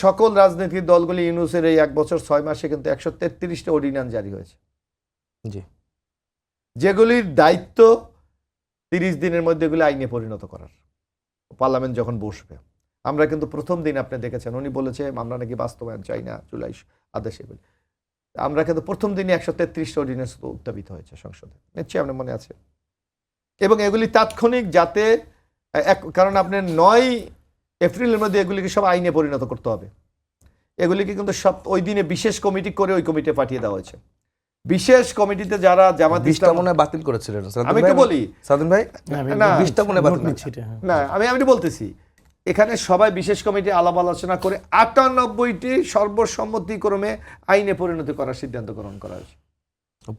সকল রাজনৈতিক দলগুলি ইউনূসের এই 1 বছর 6 মাসে কিন্তু 133টা অর্ডিন্যান্স জারি হয়েছে, জি, যেগুলির দায়িত্ব 30 দিনের মধ্যে এগুলো আইনে পরিণত করার, পার্লামেন্ট যখন বসবে। আমরা কিন্তু প্রথম দিন আপনি দেখেছেন উনি বলেছে আমরা নাকি বাস্তবায়ন চাই না জুলাই আদেশে বলে, আমরা কিন্তু প্রথম দিনে 133টা অর্ডিন্যান্স উত্থাপিত হয়েছে সংসদে, নিশ্চয়ই আপনার মনে আছে। এবং এগুলি তাৎক্ষণিক, যাতে কারণ আপনার 9 এপ্রিলের মধ্যে এগুলিকে সব আইনে পরিণত করতে হবে। এগুলিকে কিন্তু সব ওই দিনে বিশেষ কমিটি করে ওই কমিটি পাঠিয়ে দেওয়া হয়েছে। বিশেষ কমিটিতে যারা জামাত ইসলাম মনে বাতিল করেছিলেন আমি একটু বলি সাদুন ভাই, না 20টা মনে বাতিল না আমি বলতেছি, এখানে সবাই বিশেষ কমিটি আলাপ আলোচনা করে 98টি সর্বসম্মতিক্রমে আইনে পরিণত করার সিদ্ধান্ত গ্রহণ করা হয়েছে।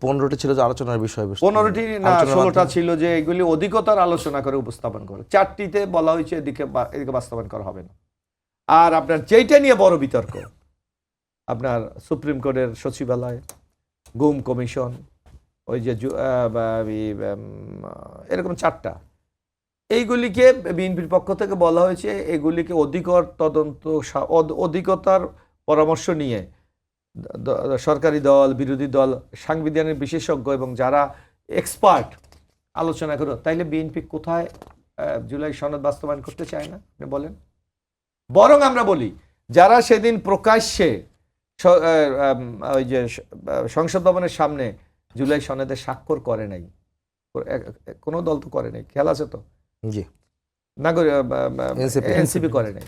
15টি ছিল যে আলোচনার বিষয়, 15টি না 16টা ছিল যে এগুলি অধিকতর আলোচনা করে উপস্থাপন করে। 4টিতে বলা হয়েছে এদিকে বাস্তবায়ন করা হবে না। আর আপনার যেইটা নিয়ে বড় বিতর্ক, আপনার সুপ্রিম কোর্টের সচিবালয়, গুম কমিশন, ওই যে এরকম 4টা, এইগুলিকে বিএনপির পক্ষ থেকে বলা হয়েছে এগুলিকে অধিকতর তদন্ত, অধিকতর পরামর্শ নিয়ে সরকারি দল, বিরোধী দল, সাংবিধানিক বিশেষজ্ঞ এবং যারা এক্সপার্ট আলোচনা করো। তাইলে বিএনপি কোথায় জুলাই সনদ বাস্তবায়ন করতে চায় না আপনি বলেন? বরং আমরা বলি যারা সেদিন প্রকাশ্যে ওই যে সংসদ ভবনের সামনে জুলাই সনদে স্বাক্ষর করে নাই, কোনো দল তো করে নাই, খেয়াল আছে তো? জি, এনসিপি করে নাই।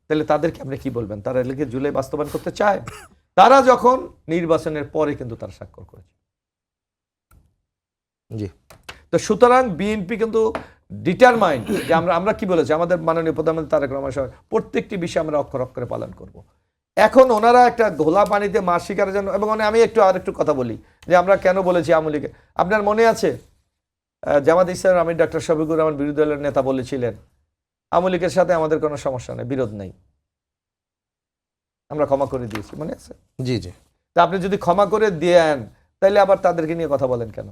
তাহলে তাদেরকে আপনি কি বলবেন? তারা এলাকে জুলাই বাস্তবায়ন করতে চায়? তারা যখন নির্বাচনের পরে কিন্তু তারা স্বাক্ষর করেছে। জি, তো সুতরাং বিএনপি কিন্তু ডিটারমাইন্ড যে আমরা কি বলেছি, আমাদের মাননীয় প্রধানমন্ত্রী তারেক রহমান সাহেব প্রত্যেকটি বিষয় আমরা অক্ষর অক্ষরে পালন করব। এখন ওনারা একটা ঘোলা পানিতে মাছ শিকারের জন্য, এবং আমি আরেকটু কথা বলি যে আমরা কেন বলেছি আওয়ামী লীগে। আপনার মনে আছে জামাত ইসলামের আমির ডক্টর শফিকুর রহমান বিরোধী দলের নেতা বলেছিলেন আওয়ামী লীগের সাথে আমাদের কোনো সমস্যা নেই, বিরোধ নেই, আমরা ক্ষমা করে দিয়েছি, মনে আছে? জি, জি। তা আপনি যদি ক্ষমা করে দেন তাহলে আবার তাদেরকে নিয়ে কথা বলেন কেন?